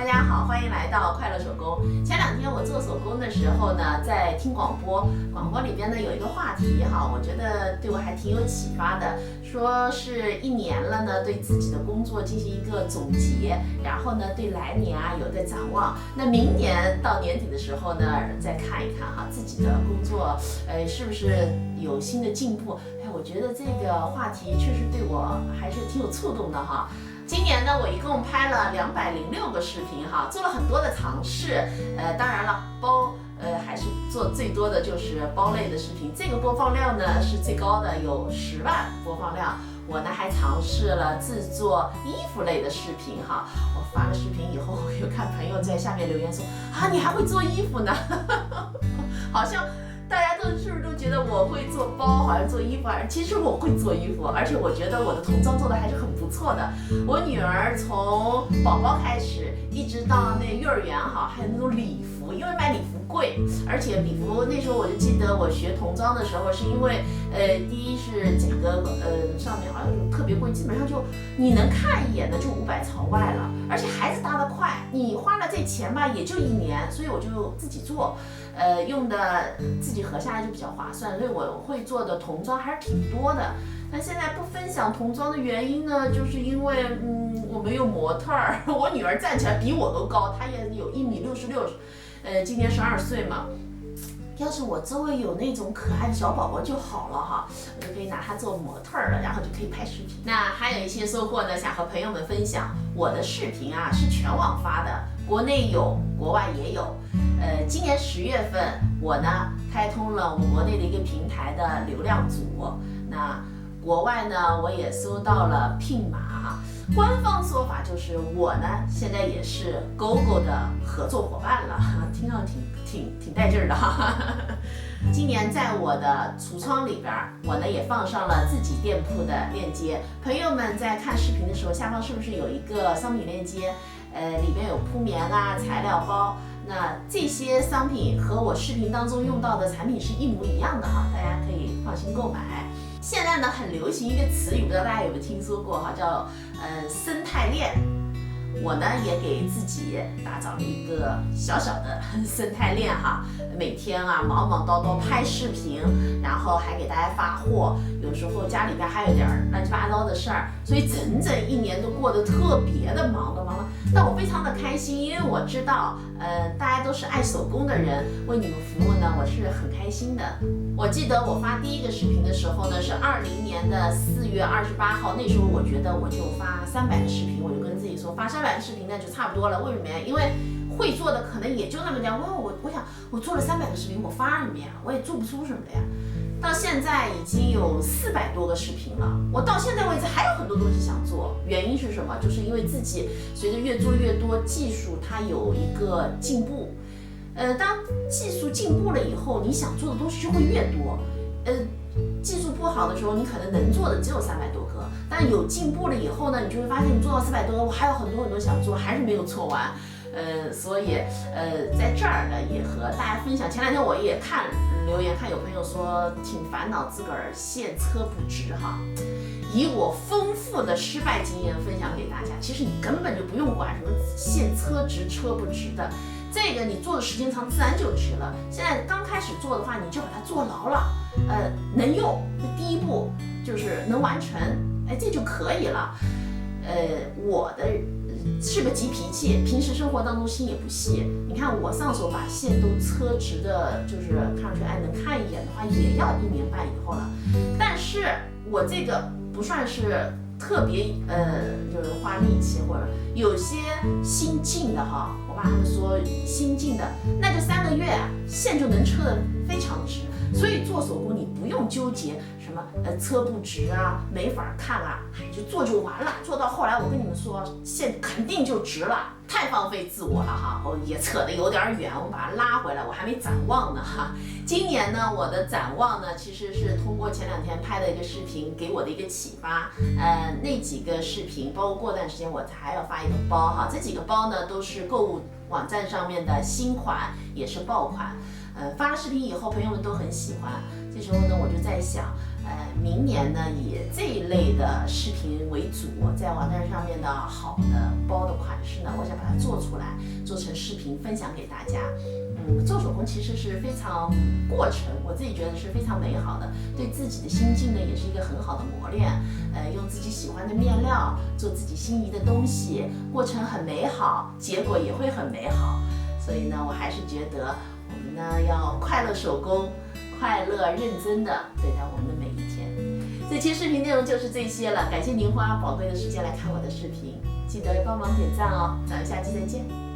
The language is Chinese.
大家好，欢迎来到快乐手工。前两天我做手工的时候呢，在听广播，广播里边呢有一个话题哈，我觉得对我还挺有启发的。说是一年了呢，对自己的工作进行一个总结，然后呢对来年啊有一个展望。那明年到年底的时候呢，再看一看哈自己的工作，是不是有新的进步？我觉得这个话题确实对我还是挺有触动的哈。今年呢，我一共拍了206个视频哈，做了很多的尝试。当然了，包还是做最多的就是包类的视频，这个播放量呢是最高的，有10万播放量。我呢还尝试了制作衣服类的视频哈。我发了视频以后，有看朋友在下面留言说啊，你还会做衣服呢？好像。大家是不是都觉得我会做包，好像做衣服？其实我会做衣服，而且我觉得我的童装做的还是很不错的。我女儿从宝宝开始，一直到那幼儿园哈，还有那种礼服，因为买礼服贵，而且礼服那时候我就记得我学童装的时候，是因为第一是价格上面好像就特别贵，基本上就你能看一眼的就500朝外了，而且孩子大得快，你花了这钱吧也就1年，所以我就自己做。用的自己合下来就比较划算，所以我会做的童装还是挺多的。那现在不分享童装的原因呢，就是因为我没有模特儿，我女儿站起来比我都高，她也有1.66米，今年12岁嘛。要是我周围有那种可爱的小宝宝就好了哈，我就可以拿它做模特了，然后就可以拍视频。那还有一些收获呢，想和朋友们分享。我的视频啊是全网发的，国内有，国外也有。今年10月份，我呢开通了我们国内的一个平台的流量组。那国外呢，我也收到了聘码。官方说法就是我呢现在也是 GoGo 的合作伙伴了，听上挺带劲儿的哈。今年在我的橱窗里边，我呢也放上了自己店铺的链接。朋友们在看视频的时候，下方是不是有一个商品链接？里边有铺棉啊、材料包。那这些商品和我视频当中用到的产品是一模一样的哈，大家可以放心购买。现在呢很流行一个词语，不知道大家有没有听说过哈，叫生态链。我呢也给自己打造了一个小小的生态链哈，每天啊忙忙叨叨拍视频，然后还给大家发货，有时候家里边还有点乱七八糟的事儿，所以整1年都过得特别的忙。但我非常的开心，因为我知道，大家都是爱手工的人，为你们服务呢，我是很开心的。我记得我发第一个视频的时候呢，是20年的4月28号，那时候我觉得我就发300个视频，我就跟自己说，发300个视频那就差不多了。为什么呀？因为会做的可能也就那么点。我想我做了300个视频，我发什么呀？我也做不出什么的呀。到现在已经有400多个视频了，我到现在为止还有很多东西想做。原因是什么？就是因为自己随着越做越多，技术它有一个进步。当技术进步了以后，你想做的东西就会越多。技术不好的时候，你可能能做的只有300多个，但有进步了以后呢，你就会发现你做到400多个，我还有很多想做，还是没有做完。所以在这儿呢也和大家分享。前2天我也看留言，看有朋友说挺烦恼自个儿现车不值哈。以我丰富的失败经验分享给大家，其实你根本就不用管什么现车值车不值的，这个你做的时间长自然就值了。现在刚开始做的话，你就把它做牢了，能用，第一步就是能完成，这就可以了。我的是个急脾气，平时生活当中心也不细。你看我上手把线都车直的，就是看上去能看一眼的话，也要1年半以后了。但是我这个不算是特别就是花力气，或者有些新进的哈，我爸他们说新进的，那就3个月线就能车的非常直。所以做手工你不用纠结什么车不直啊，没法看啊，就做就完了。做到后来我跟你们说，线肯定就直了，太放飞自我了哈。也扯得有点远，我把它拉回来，我还没展望呢哈。今年呢，我的展望呢，其实是通过前2天拍的一个视频给我的一个启发。那几个视频，包括过段时间我还要发一个包哈，这几个包呢都是购物网站上面的新款，也是爆款。发了视频以后，朋友们都很喜欢。这时候呢，我就在想，明年呢以这一类的视频为主，在网站上面的好的包的款式呢，我想把它做出来，做成视频分享给大家。做手工其实是非常过程，我自己觉得是非常美好的，对自己的心境呢也是一个很好的磨练。用自己喜欢的面料做自己心仪的东西，过程很美好，结果也会很美好。所以呢，我还是觉得我们呢要快乐手工，快乐认真的对待我们的每一天。这期视频内容就是这些了，感谢您花宝贵的时间来看我的视频，记得帮忙点赞哦，咱们下期再见。